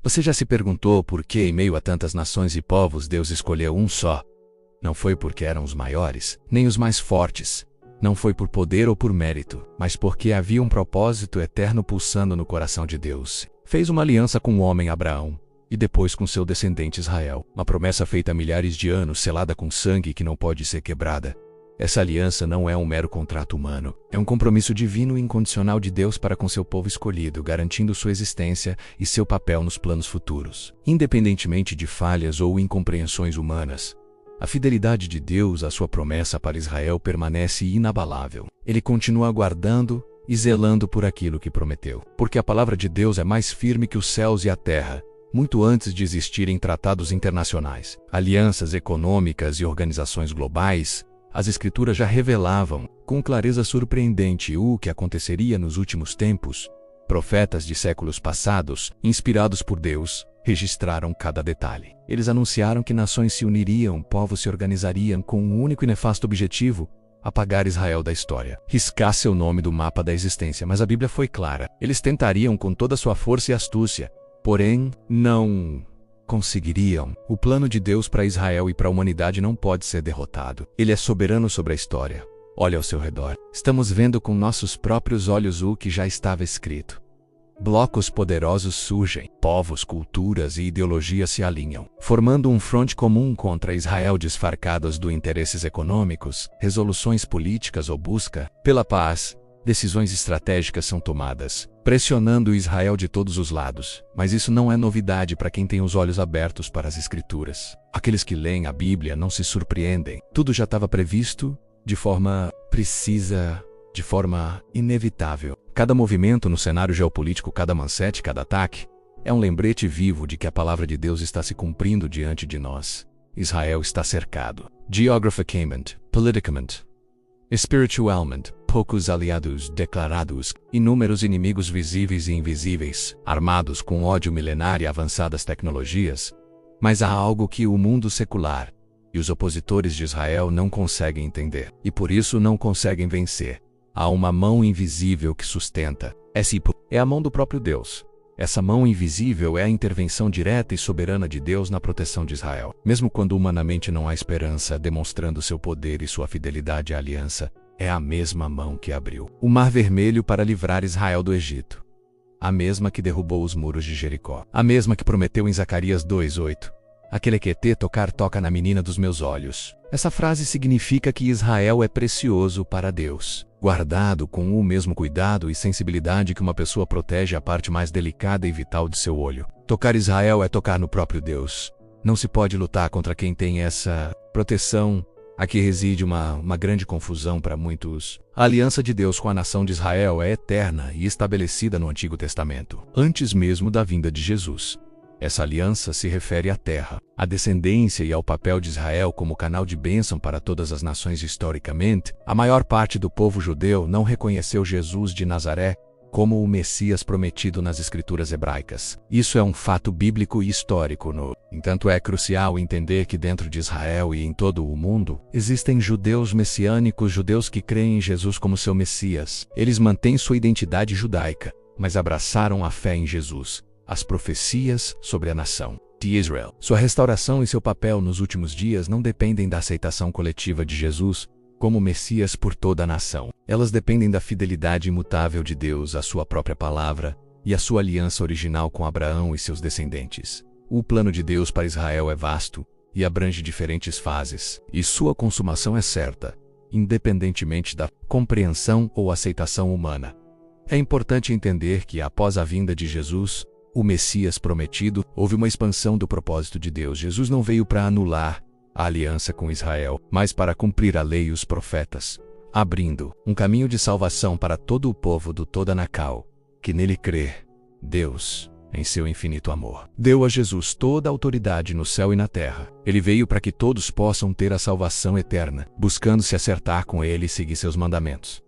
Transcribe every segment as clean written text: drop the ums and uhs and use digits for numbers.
Você já se perguntou por que, em meio a tantas nações e povos, Deus escolheu um só? Não foi porque eram os maiores, nem os mais fortes. Não foi por poder ou por mérito, mas porque havia um propósito eterno pulsando no coração de Deus. Fez uma aliança com o homem Abraão, e depois com seu descendente Israel. Uma promessa feita há milhares de anos, selada com sangue que não pode ser quebrada. Essa aliança não é um mero contrato humano. É um compromisso divino e incondicional de Deus para com seu povo escolhido, garantindo sua existência e seu papel nos planos futuros. Independentemente de falhas ou incompreensões humanas, a fidelidade de Deus à sua promessa para Israel permanece inabalável. Ele continua guardando e zelando por aquilo que prometeu. Porque a palavra de Deus é mais firme que os céus e a terra, muito antes de existirem tratados internacionais, alianças econômicas e organizações globais. As Escrituras já revelavam, com clareza surpreendente, o que aconteceria nos últimos tempos. Profetas de séculos passados, inspirados por Deus, registraram cada detalhe. Eles anunciaram que nações se uniriam, povos se organizariam com um único e nefasto objetivo: apagar Israel da história, riscar seu nome do mapa da existência. Mas a Bíblia foi clara. Eles tentariam com toda sua força e astúcia, porém, não conseguiriam. O plano de Deus para Israel e para a humanidade não pode ser derrotado. Ele é soberano sobre a história. Olha ao seu redor. Estamos vendo com nossos próprios olhos o que já estava escrito. Blocos poderosos surgem, povos, culturas e ideologias se alinham, formando um fronte comum contra Israel, desfarcados de interesses econômicos, resoluções políticas ou busca pela paz. Decisões estratégicas são tomadas, pressionando Israel de todos os lados. Mas isso não é novidade para quem tem os olhos abertos para as Escrituras. Aqueles que leem a Bíblia não se surpreendem. Tudo já estava previsto de forma precisa, de forma inevitável. Cada movimento no cenário geopolítico, cada manchete, cada ataque, é um lembrete vivo de que a palavra de Deus está se cumprindo diante de nós. Israel está cercado. Geographicamente, politicamente, espiritualmente, poucos aliados declarados, inúmeros inimigos visíveis e invisíveis, armados com ódio milenar e avançadas tecnologias. Mas há algo que o mundo secular e os opositores de Israel não conseguem entender, e por isso não conseguem vencer. Há uma mão invisível que sustenta. É a mão do próprio Deus. Essa mão invisível é a intervenção direta e soberana de Deus na proteção de Israel. Mesmo quando humanamente não há esperança, demonstrando seu poder e sua fidelidade à aliança, é a mesma mão que abriu o Mar Vermelho para livrar Israel do Egito. A mesma que derrubou os muros de Jericó. A mesma que prometeu em Zacarias 2:8. Aquele que toca na menina dos meus olhos. Essa frase significa que Israel é precioso para Deus, guardado com o mesmo cuidado e sensibilidade que uma pessoa protege a parte mais delicada e vital de seu olho. Tocar Israel é tocar no próprio Deus. Não se pode lutar contra quem tem essa proteção. Aqui reside uma grande confusão para muitos. A aliança de Deus com a nação de Israel é eterna e estabelecida no Antigo Testamento, antes mesmo da vinda de Jesus. Essa aliança se refere à terra, à descendência e ao papel de Israel como canal de bênção para todas as nações historicamente. A maior parte do povo judeu não reconheceu Jesus de Nazaré como o Messias prometido nas Escrituras hebraicas. Isso é um fato bíblico e histórico. Entanto, é crucial entender que dentro de Israel e em todo o mundo, existem judeus messiânicos, judeus que creem em Jesus como seu Messias. Eles mantêm sua identidade judaica, mas abraçaram a fé em Jesus, as profecias sobre a nação de Israel. Sua restauração e seu papel nos últimos dias não dependem da aceitação coletiva de Jesus como Messias por toda a nação. Elas dependem da fidelidade imutável de Deus à sua própria palavra e à sua aliança original com Abraão e seus descendentes. O plano de Deus para Israel é vasto e abrange diferentes fases, e sua consumação é certa, independentemente da compreensão ou aceitação humana. É importante entender que, após a vinda de Jesus, o Messias prometido, houve uma expansão do propósito de Deus. Jesus não veio para anular a aliança com Israel, mas para cumprir a lei e os profetas, abrindo um caminho de salvação para todo o povo do toda Nacal, que nele crê. Deus, em seu infinito amor, deu a Jesus toda a autoridade no céu e na terra. Ele veio para que todos possam ter a salvação eterna, buscando se acertar com ele e seguir seus mandamentos.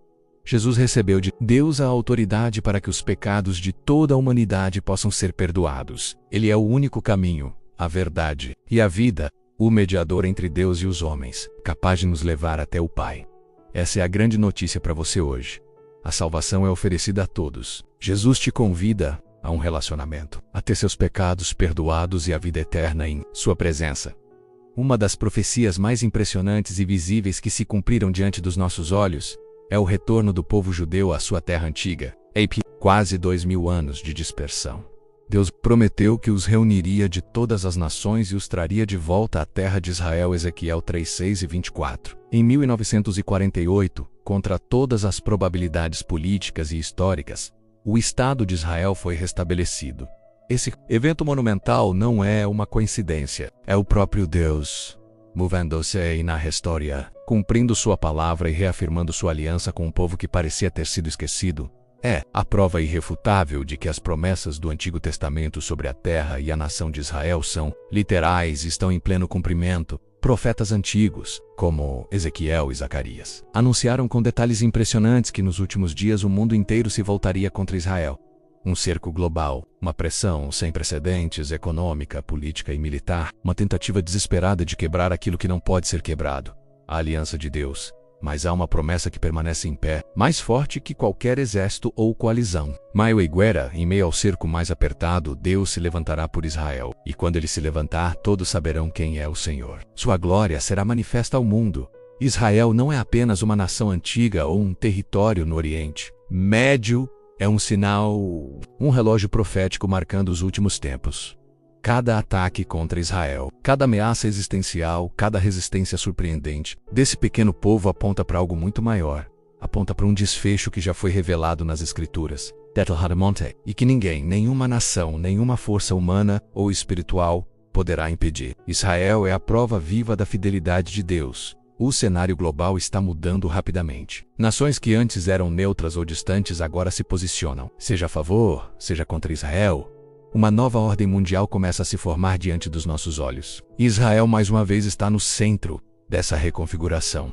Jesus recebeu de Deus a autoridade para que os pecados de toda a humanidade possam ser perdoados. Ele é o único caminho, a verdade e a vida, o mediador entre Deus e os homens, capaz de nos levar até o Pai. Essa é a grande notícia para você hoje. A salvação é oferecida a todos. Jesus te convida a um relacionamento, a ter seus pecados perdoados e a vida eterna em sua presença. Uma das profecias mais impressionantes e visíveis que se cumpriram diante dos nossos olhos é o retorno do povo judeu à sua terra antiga, após quase 2000 anos de dispersão. Deus prometeu que os reuniria de todas as nações e os traria de volta à terra de Israel. Ezequiel 3:6 e 24. Em 1948, contra todas as probabilidades políticas e históricas, o Estado de Israel foi restabelecido. Esse evento monumental não é uma coincidência, é o próprio Deus movendo-se na história, cumprindo sua palavra e reafirmando sua aliança com um povo que parecia ter sido esquecido. É a prova irrefutável de que as promessas do Antigo Testamento sobre a terra e a nação de Israel são literais e estão em pleno cumprimento. Profetas antigos, como Ezequiel e Zacarias, anunciaram com detalhes impressionantes que nos últimos dias o mundo inteiro se voltaria contra Israel. Um cerco global, uma pressão sem precedentes econômica, política e militar, uma tentativa desesperada de quebrar aquilo que não pode ser quebrado, a aliança de Deus. Mas há uma promessa que permanece em pé, mais forte que qualquer exército ou coalizão. Maio Higuera, em meio ao cerco mais apertado, Deus se levantará por Israel, e quando ele se levantar, todos saberão quem é o Senhor. Sua glória será manifesta ao mundo. Israel não é apenas uma nação antiga ou um território no Oriente Médio, é um sinal, um relógio profético marcando os últimos tempos. Cada ataque contra Israel, cada ameaça existencial, cada resistência surpreendente desse pequeno povo aponta para algo muito maior. Aponta para um desfecho que já foi revelado nas Escrituras, e que ninguém, nenhuma nação, nenhuma força humana ou espiritual poderá impedir. Israel é a prova viva da fidelidade de Deus. O cenário global está mudando rapidamente. Nações que antes eram neutras ou distantes agora se posicionam, seja a favor, seja contra Israel. Uma nova ordem mundial começa a se formar diante dos nossos olhos. Israel mais uma vez está no centro dessa reconfiguração.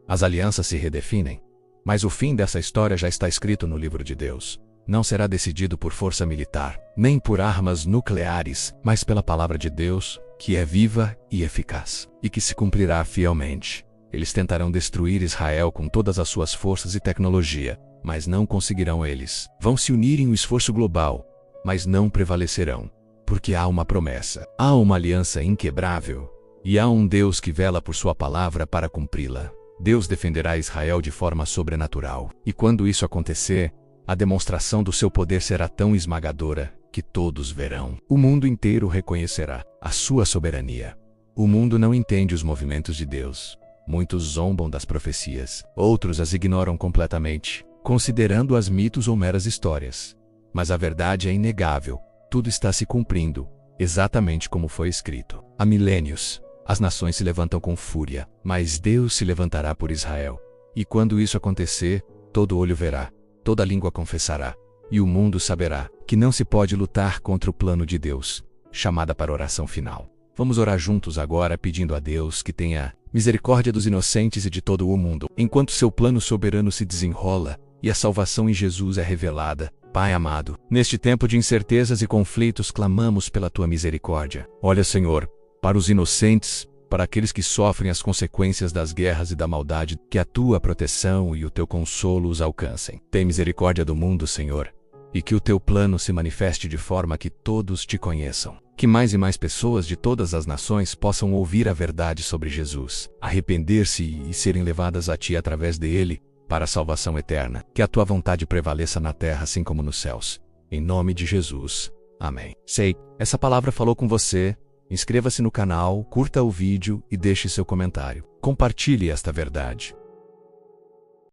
As alianças se redefinem. Mas o fim dessa história já está escrito no livro de Deus. Não será decidido por força militar, nem por armas nucleares, mas pela palavra de Deus, que é viva e eficaz, e que se cumprirá fielmente. Eles tentarão destruir Israel com todas as suas forças e tecnologia, mas não conseguirão eles. Vão se unir em um esforço global, mas não prevalecerão, porque há uma promessa, há uma aliança inquebrável, e há um Deus que vela por sua palavra para cumpri-la. Deus defenderá Israel de forma sobrenatural, e quando isso acontecer, a demonstração do seu poder será tão esmagadora que todos verão. O mundo inteiro reconhecerá a sua soberania. O mundo não entende os movimentos de Deus. Muitos zombam das profecias, outros as ignoram completamente, considerando-as mitos ou meras histórias. Mas a verdade é inegável, tudo está se cumprindo, exatamente como foi escrito. Há milênios, as nações se levantam com fúria, mas Deus se levantará por Israel. E quando isso acontecer, todo olho verá, toda língua confessará, e o mundo saberá que não se pode lutar contra o plano de Deus. Chamada para oração final. Vamos orar juntos agora pedindo a Deus que tenha misericórdia dos inocentes e de todo o mundo, enquanto seu plano soberano se desenrola e a salvação em Jesus é revelada. Pai amado, neste tempo de incertezas e conflitos clamamos pela tua misericórdia. Olha, Senhor, para os inocentes, para aqueles que sofrem as consequências das guerras e da maldade, que a tua proteção e o teu consolo os alcancem. Tem misericórdia do mundo, Senhor, e que o teu plano se manifeste de forma que todos te conheçam. Que mais e mais pessoas de todas as nações possam ouvir a verdade sobre Jesus, arrepender-se e serem levadas a ti através dele, para a salvação eterna. Que a tua vontade prevaleça na terra assim como nos céus. Em nome de Jesus. Amém. Sei, essa palavra falou com você. Inscreva-se no canal, curta o vídeo e deixe seu comentário. Compartilhe esta verdade.